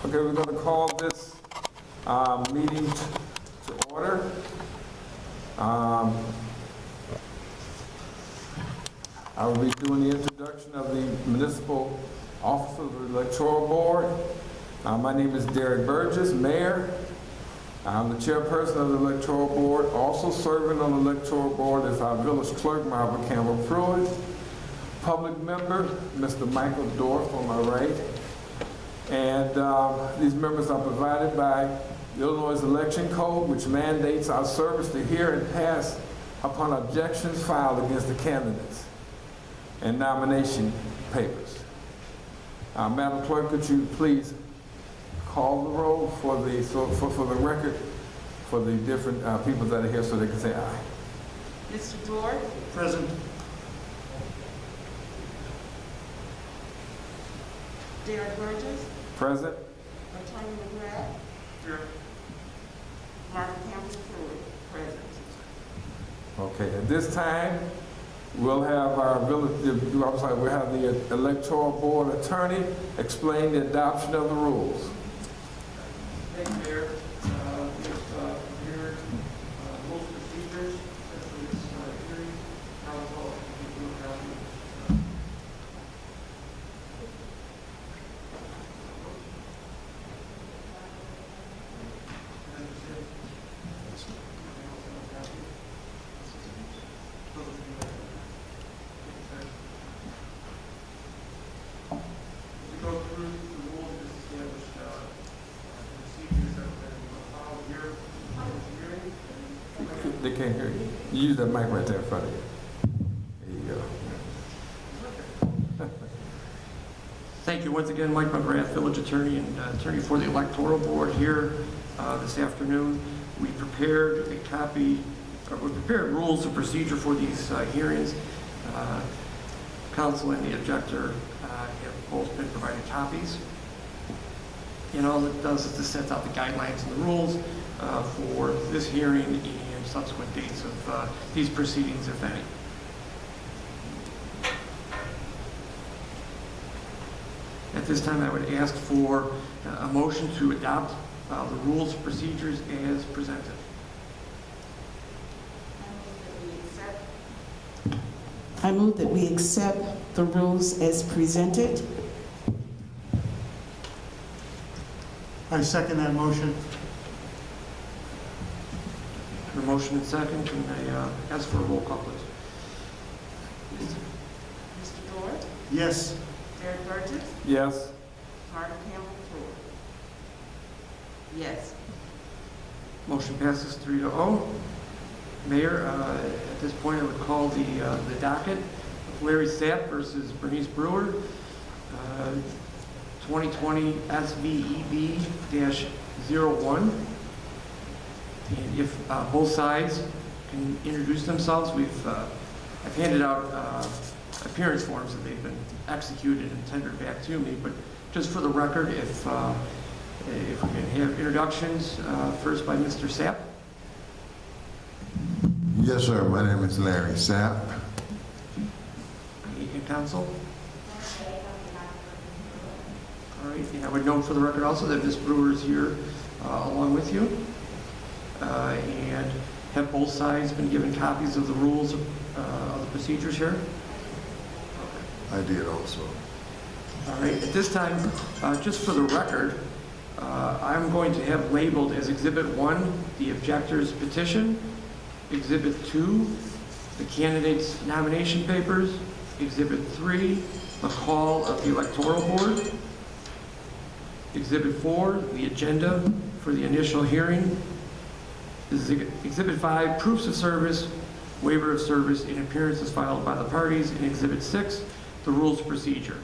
Okay, we're going to call this meeting to order. I will be doing the introduction of the municipal officers of the Electoral Board. My name is Derek Burgess, Mayor. I'm the chairperson of the Electoral Board. Also serving on the Electoral Board is our village clerk, Margaret Campbell Pruitt. Public member, Mr. Michael Dorff on my right. And these members are provided by the Illinois Election Code, which mandates our service to hear and pass upon objections filed against the candidates and nomination papers. Madam Clerk, could you please call the roll for the record for the different people that are here so they can say aye. Mr. Dorff? Present. Derek Burgess? Present. Attorney McGrath? Here. Margaret Campbell Pruitt? Present. Okay, at this time, we'll have we'll have the Electoral Board attorney explain the adoption of the rules. Thank you, Mayor. Here, rules and procedures for this hearing. Council, go through the rules and establish procedures that we're following here for this hearing. They can't hear you. You use that mic right there in front of you. There you go. Thank you once again, Mike McGrath, village attorney and attorney for the Electoral Board here this afternoon. We prepared rules of procedure for these hearings. Council and the objector have both been provided copies. And all it does is to set out the guidelines and the rules for this hearing and subsequent dates of these proceedings, if any. At this time, I would ask for a motion to adopt the rules of procedures as presented. I move that we accept the rules as presented. I second that motion. The motion and second, can I ask for a roll call, please? Mr. Dorff? Yes. Derek Burgess? Yes. Margaret Campbell Pruitt? Yes. Motion passes 3-0. Mayor, at this point, I would call the docket of Larry Sapp versus Bernice Brewer, 2020 SVEB-01. And if both sides can introduce themselves, I've handed out appearance forms that they've been executed and tendered back to me, but just for the record, if we can have introductions, first by Mr. Sapp. Yes, sir. My name is Larry Sapp. And counsel. All right, and I would note for the record also that Ms. Brewer is here along with you. And have both sides been given copies of the rules of the procedures here? I did also. All right, at this time, just for the record, I'm going to have labeled as Exhibit 1 the objector's petition, Exhibit 2 the candidate's nomination papers, Exhibit 3 the call of the Electoral Board, Exhibit 4 the agenda for the initial hearing, Exhibit 5 proofs of service, waiver of service, and appearances filed by the parties, and Exhibit 6 the rules of procedure.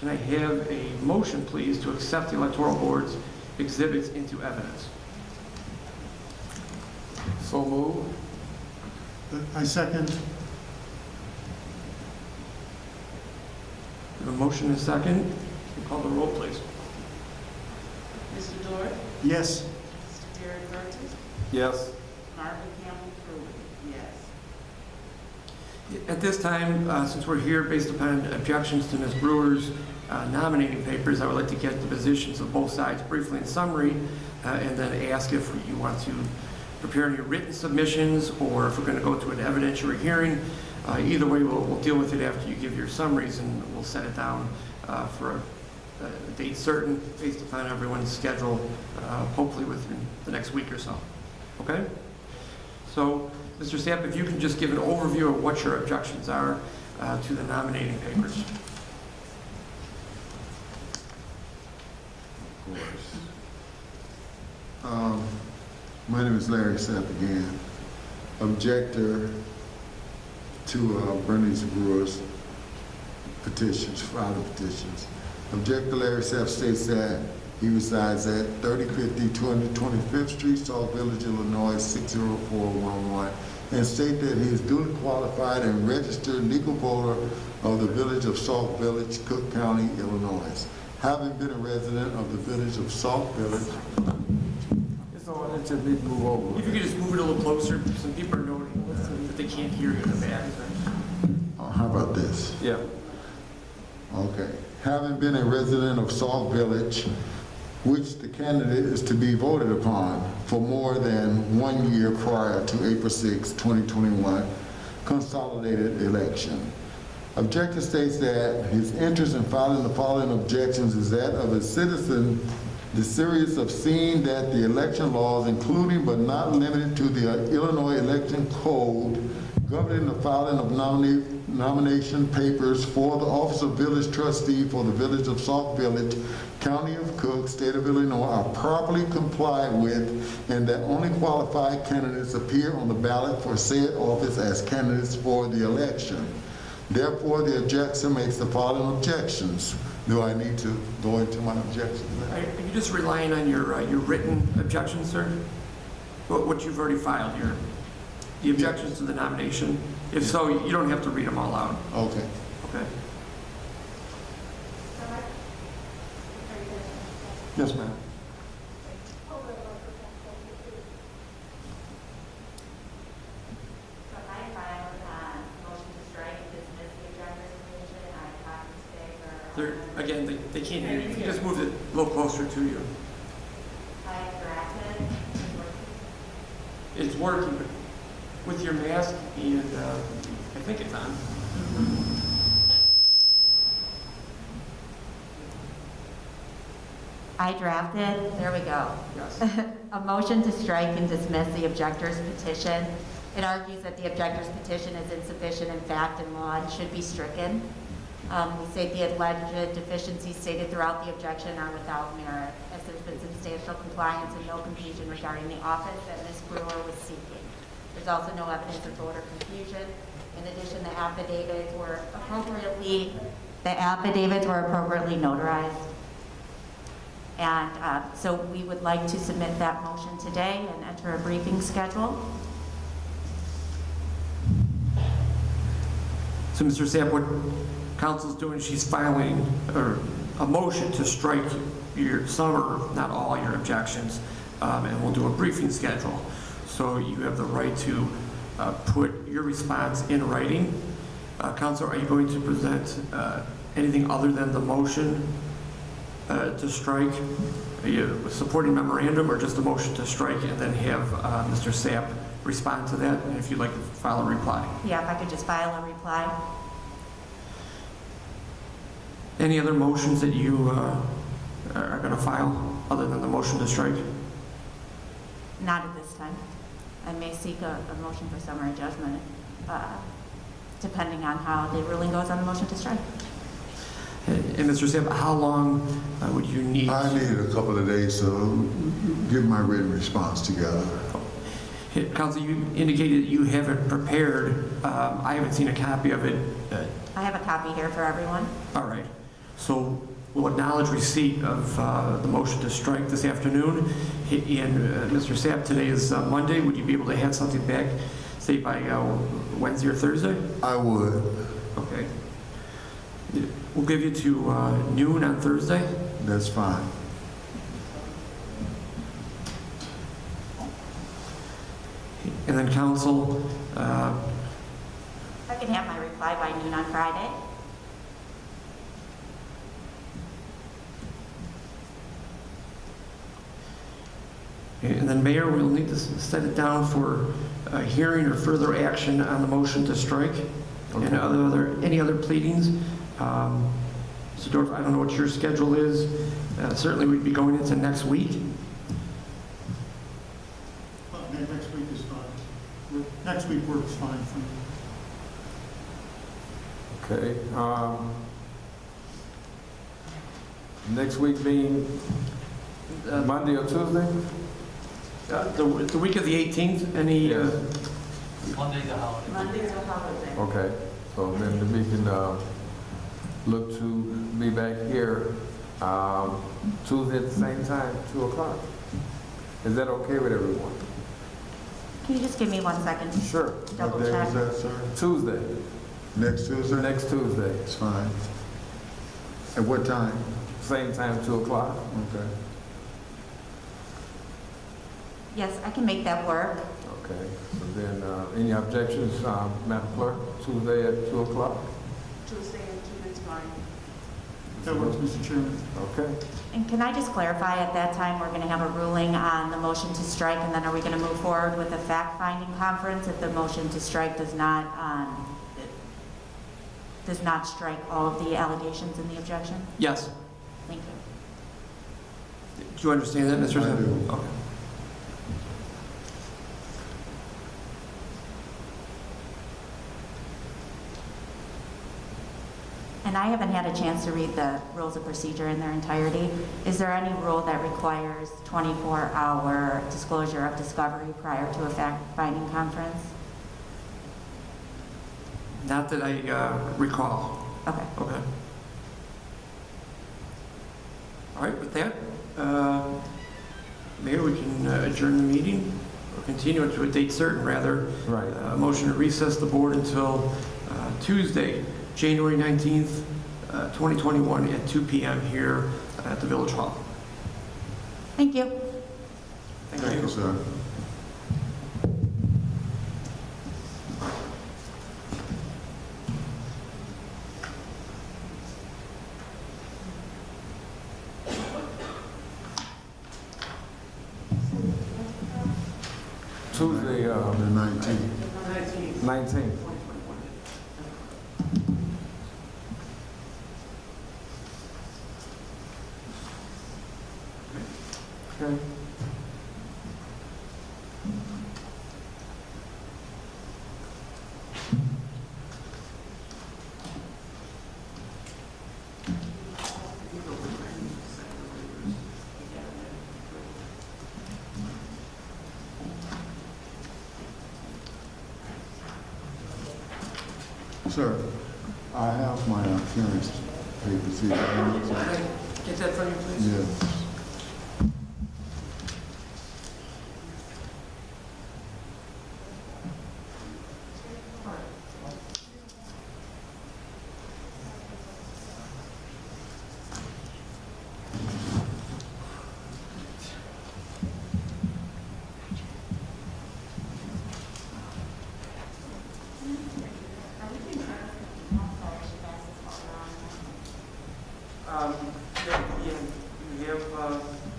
Can I have a motion, please, to accept the Electoral Board's exhibits into evidence? So moved. I second. We have a motion and a second. Can you call the roll, please? Mr. Dorff? Yes. Mr. Derek Burgess? Yes. Margaret Campbell Pruitt? Yes. At this time, since we're here based upon objections to Ms. Brewer's nominating papers, I would like to get the positions of both sides briefly in summary, and then ask if you want to prepare any written submissions, or if we're going to go to an evidentiary hearing. Either way, we'll deal with it after you give your summaries, and we'll set it down for a date certain based upon everyone's schedule, hopefully within the next week or so. Okay? So, Mr. Sapp, if you can just give an overview of what your objections are to the nominating papers. Of course. My name is Larry Sapp again, objector to Bernice Brewer's petitions, filed petitions. Objector Larry Sapp states that he resides at 3050 225th Street, Sauk Village, Illinois, 60411, and state that he is duly qualified and registered legal voter of the village of Sauk Village, Cook County, Illinois. Having been a resident of the village of Sauk Village. It's all that you need to move over. If you could just move it a little closer, some people are noting that they can't hear you in the back. How about this? Yeah. Okay. Having been a resident of Sauk Village, which the candidate is to be voted upon for more than 1 year prior to April 6, 2021, consolidated election. Objector states that his interest in filing the following objections is that of a citizen desirous of seeing that the election laws, including but not limited to the Illinois Election Code, governing the filing of nomination papers for the office of village trustee for the village of Sauk Village, County of Cook, State of Illinois, are properly complied with, and that only qualified candidates appear on the ballot for said office as candidates for the election. Therefore, the objector makes the following objections. Do I need to go into my objections? Are you just relying on your written objections, sir? What you've already filed, the objections to the nomination? If so, you don't have to read them all out. Okay. Okay. Yes, ma'am. Again, they can't hear you. If you just move it a little closer to you. It's working, but with your mask, and I think it's on. I drafted, there we go, Yes. a motion to strike and dismiss the objector's petition. It argues that the objector's petition is insufficient in fact and law and should be stricken. We say the alleged deficiencies stated throughout the objection are without merit, as there's been substantial compliance and no confusion regarding the office that Ms. Brewer was seeking. There's also no evidence of voter confusion. In addition, the affidavits were appropriately notarized. And so we would like to submit that motion today and enter a briefing schedule. So, Mr. Sapp, what council's doing, she's filing a motion to strike some or not all your objections, and we'll do a briefing schedule. So you have the right to put your response in writing. Council, are you going to present anything other than the motion to strike, a supporting memorandum, or just a motion to strike and then have Mr. Sapp respond to that, and if you'd like to file a reply? Yeah, if I could just file a reply. Any other motions that you are going to file other than the motion to strike? Not at this time. I may seek a motion for summary judgment, depending on how the ruling goes on the motion to strike. And Mr. Sapp, how long would you need? I need a couple of days to get my written response together. Counsel, you indicated that you have it prepared. I haven't seen a copy of it. I have a copy here for everyone. All right. So we'll acknowledge receipt of the motion to strike this afternoon. And Mr. Sapp, today is Monday. Would you be able to have something back, say, by Wednesday or Thursday? I would. Okay. We'll give you to noon on Thursday. That's fine. And then council, I can have my reply by noon on Friday. And then, Mayor, we'll need to set it down for a hearing or further action on the motion to strike and any other pleadings. Mr. Dorf, I don't know what your schedule is. Certainly, we'd be going into next week. Next week is fine. Next week works fine for me. Okay. Next week being Monday or Tuesday? The week of the 18th, any... Yes. Monday's a holiday. Monday's a holiday. Okay, so then we can look to be back here Tuesday at the same time, 2 o'clock. Is that okay with everyone? Can you just give me 1 second? Sure. Double What day check. was that, sir? Tuesday, Next Tuesday? next Tuesday, It's fine. At what time? same time, 2 o'clock. Okay. Yes, I can make that work. Okay, so then, any objections, Madam Clerk, Tuesday at 2 o'clock? Tuesday at 2 is fine. That works, Mr. Chairman. Okay, And can I just clarify, at that time, we're going to have a ruling on the motion to strike, and then are we going to move forward with a fact-finding conference if the motion to strike does not strike all of the allegations in the objection? Yes. Thank you. Do you understand that, Mr. I Zimmer? do. Okay. And I haven't had a chance to read the rules of procedure in their entirety. Is there any rule that requires 24-hour disclosure of discovery prior to a fact-finding conference? Not that I recall. Okay. Okay. All right, with that, Mayor, we can adjourn the meeting, or continue it to a date certain, rather. right. Motion to recess the board until Tuesday, January 19th, 2021 at 2 p.m. here at the Village Hall. Thank you. Thank you, sir. Tuesday, The 19th. 19th. Okay. Sir, I have my appearance papers here. Can I get that from you, please? Yes.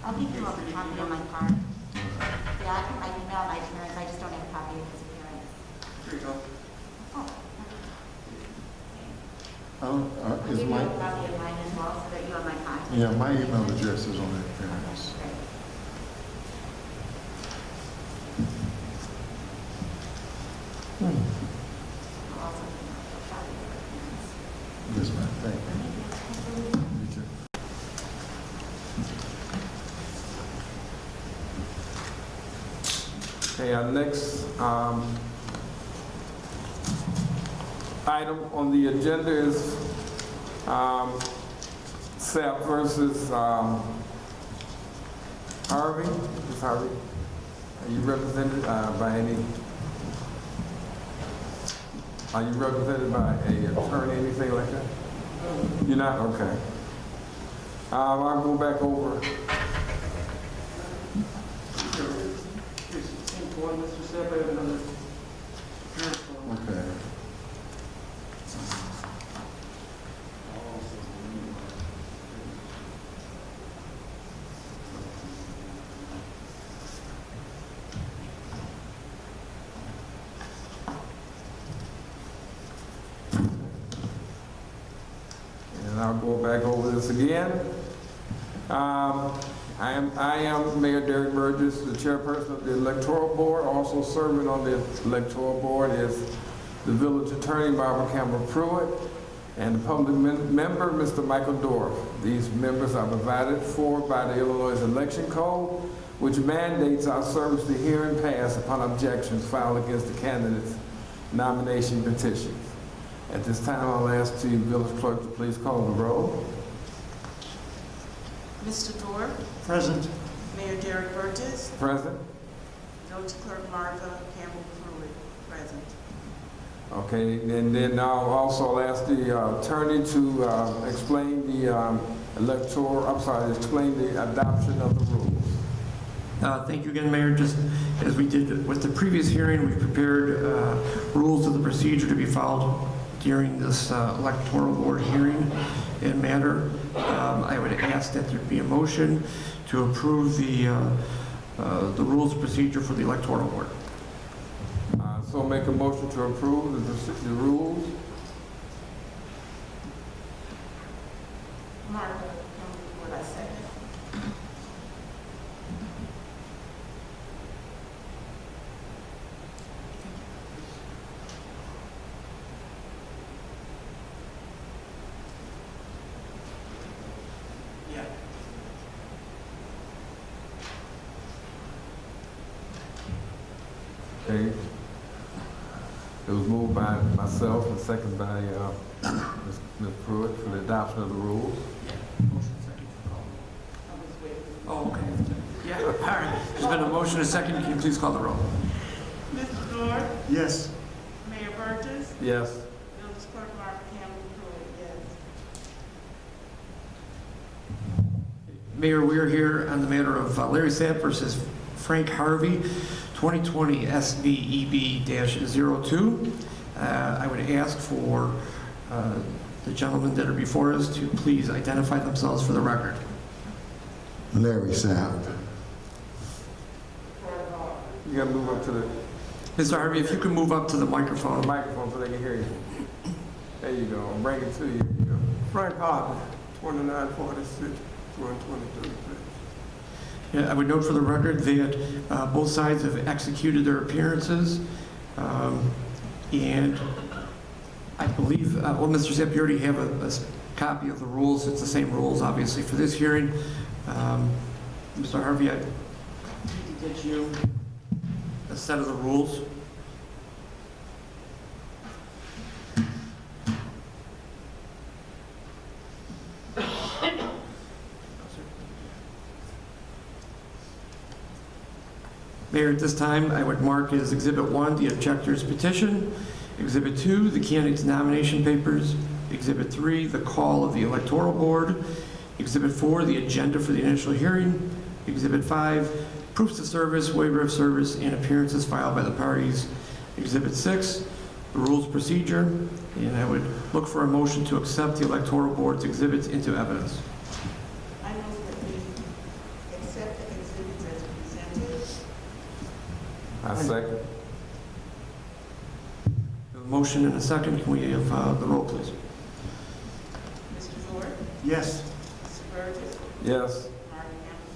I'll give you a copy of my card. Yeah, I emailed my parents, I just don't have a copy of his appearance. Here you go. Oh, I'll Is give you my, a copy of mine as well, so that you have my contact. yeah, my email address is on the appearance. Great. I'll also give you a copy of your appearance. Yes, ma'am. Thank you. You too. Okay, our next item on the agenda is SAP versus Harvey. Ms. Harvey, are you represented by any? Are you represented by a attorney, anything like that? You're not? Okay. I'll go back over. Same form, Mr. Sepp, I have another appearance form. Okay. I'll go back over this again. I am Mayor Derek Burgess, the chairperson of the Electoral Board. Also serving on the Electoral Board is the village attorney, Barbara Campbell Pruitt, and the public member, Mr. Michael Dorff. These members are provided for by the Illinois Election Code, which mandates our service to hear and pass upon objections filed against the candidates' nomination petitions. At this time, I'll ask the village clerk to please call the roll. Mr. Dorr, Present. Mayor Derek Burgess, Present. Village Clerk Martha Campbell Pruitt, present. Okay, and then I'll also ask the attorney to explain the explain the adoption of the rules. Thank you again, Mayor. Just as we did with the previous hearing, we've prepared rules of the procedure to be followed during this electoral board hearing and matter. I would ask that there be a motion to approve the rules of procedure for the electoral board. So make a motion to approve the rules. Martha Campbell Pruitt, I second. Yeah. Okay. It was moved by myself and seconded by Ms. Pruitt for the adoption of the rules. Oh, okay. Yeah, all right. There's been a motion, a second. Can you please call the roll? Mr. Dorr, Yes. Mayor Burgess, Yes. Village Clerk Martha Campbell Pruitt, yes. Mayor, we are here on the matter of Larry Sapp versus Frank Harvey, 2020 SVEB-02. I would ask for the gentlemen that are before us to please identify themselves for the record. Larry Sapp. You gotta move up to the Mr. Harvey, if you could move up to the microphone. microphone so they can hear you. There you go. Bring it to you. There you go. Frank Harvey, 2946, 123. Yeah, I would note for the record that both sides have executed their appearances. And I believe, well, Mr. Sapp, you already have a copy of the rules. It's the same rules, obviously, for this hearing. Mr. Harvey, I need to get you a set of the rules. Mayor, at this time, I would mark as Exhibit 1, the objector's petition. Exhibit 2, the candidate's nomination papers. Exhibit 3, the call of the electoral board. Exhibit 4, the agenda for the initial hearing. Exhibit 5, proofs of service, waiver of service, and appearances filed by the parties. Exhibit 6, the rules of procedure. And I would look for a motion to accept the electoral board's exhibits into evidence. I move that we accept the exhibits as presented. I second. A motion and a second. Can we have the roll, please? Mr. Dorr, Yes. Mr. Burgess, Yes. Martha Campbell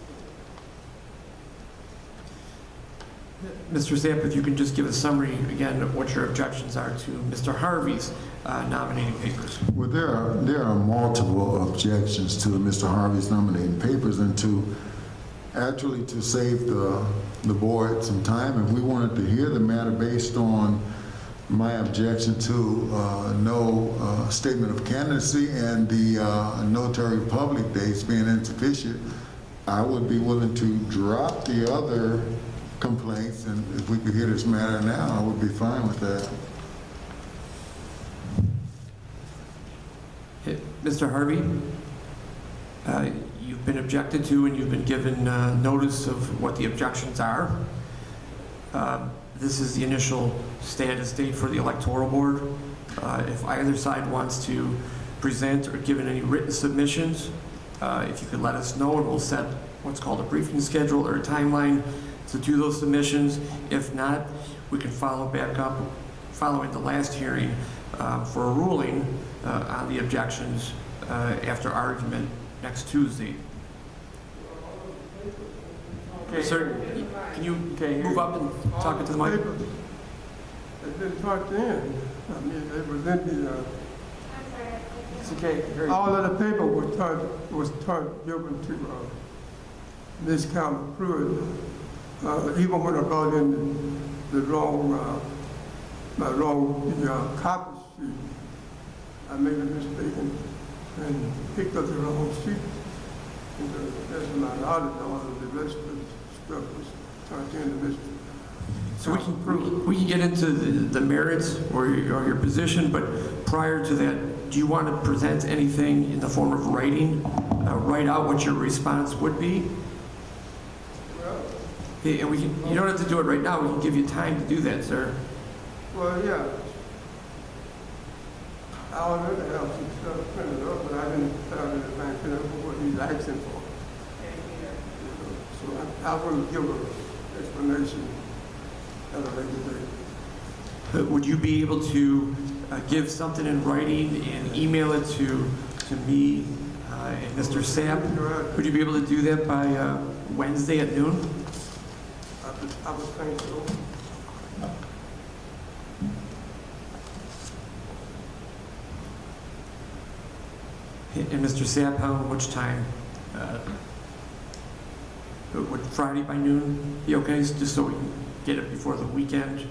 Pruitt. Mr. Zapp, if you can just give a summary again of what your objections are to Mr. Harvey's nominating papers. Well, there are multiple objections to Mr. Harvey's nominating papers, and to save the board some time, if we wanted to hear the matter based on my objection to no statement of candidacy and the notary public dates being insufficient, I would be willing to drop the other complaints, and if we could hear this matter now, I would be fine with that. Mr. Harvey, you've been objected to and you've been given notice of what the objections are. This is the initial status date for the electoral board. If either side wants to present or give in any written submissions, if you could let us know, and we'll set what's called a briefing schedule or a timeline to do those submissions. If not, we can follow back up following the last hearing for a ruling on the objections after argument next Tuesday. Okay. Sir, can you move up and talk into the mic? It's been turned in. I mean, it was in the, It's okay. Hear you. all of the paper was turned, given to Ms. Campbell Pruitt. Even when I got in the wrong copy sheet, I made a mistake and picked up the wrong sheet. And that's when I added all of the rest of the stuff was turned in to Mr. So we can get into the merits or your position, but prior to that, do you want to present anything in the form of writing? Write out what your response would be? And we can, you don't have to do it right now, we can give you time to do that, sir. Well, yeah. I already have some stuff printed up, but I didn't have anything printed up for what he's asking for. So I will give an explanation at a later date. Would you be able to give something in writing and email it to me and Mr. Sapp? Would you be able to do that by Wednesday at noon? I would think so. And Mr. Sapp, how much time? Would Friday by noon be okay, just so we can get it before the weekend,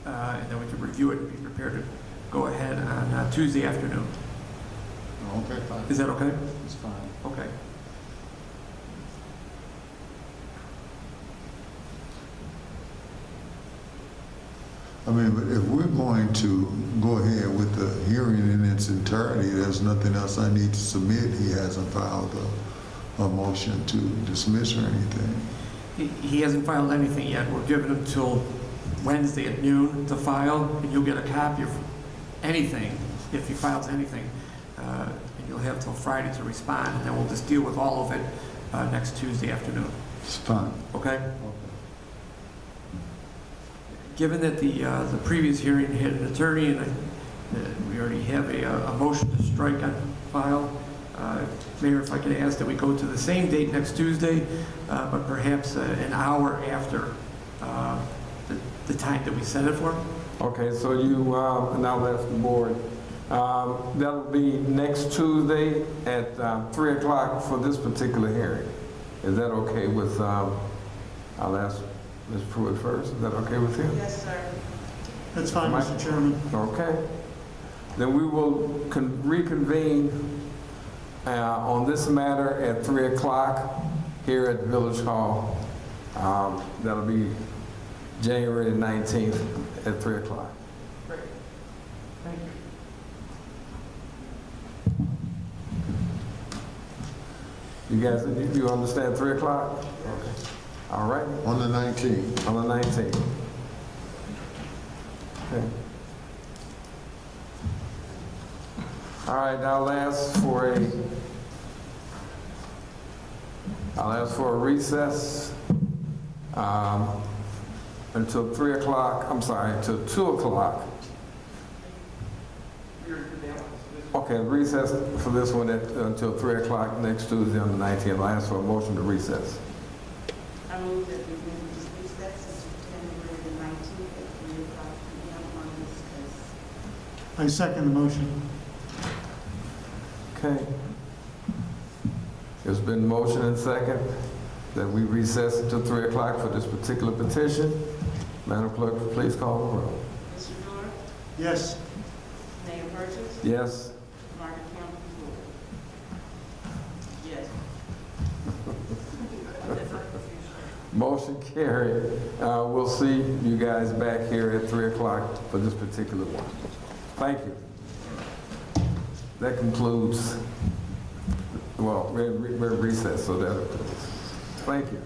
and then we can review it and be prepared to go ahead on Tuesday afternoon? Okay, fine. Is that okay? It's fine. Okay. I mean, but if we're going to go ahead with the hearing in its entirety, there's nothing else I need to submit. He hasn't filed a motion to dismiss or anything. He hasn't filed anything yet. We're giving him till Wednesday at noon to file, and you'll get a copy of anything, if he files anything. And you'll have till Friday to respond, and then we'll just deal with all of it next Tuesday afternoon. It's fine. Okay? Given that the previous hearing had an attorney, and we already have a motion to strike on file, Mayor, if I could ask that we go to the same date next Tuesday, but perhaps an hour after the time that we set it for. Okay, so you, now ask the board. That'll be next Tuesday at 3 o'clock for this particular hearing. Is that okay with, I'll ask Ms. Pruitt first. Is that okay with you? Yes, sir. That's fine, Mr. Chairman. Okay. Then we will reconvene on this matter at 3 o'clock here at Village Hall. That'll be January the 19th at 3 o'clock. Great. Thank you. You guys, you understand 3 o'clock? Okay. All right. On the 19th. On the 19th. Okay. All right, I'll ask for a recess until 3 o'clock, I'm sorry, until 2 o'clock. Okay, recess for this one until 3 o'clock next Tuesday on the 19th. I'll ask for a motion to recess. I move that we move this recess until January the 19th at 3 o'clock p.m. on this case. I second the motion. Okay. There's been motion and second that we recess until 3 o'clock for this particular petition. Madam Clerk, please call the roll. Mr. Dorr? Yes. Mayor Burgess? Yes? Margaret Campbell Pruitt? Yes. Motion carried. We'll see you guys back here at 3 o'clock for this particular one. Thank you. That concludes, well, we're in recess, so that, thank you.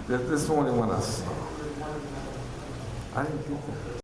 This is the only one I saw. I didn't get that.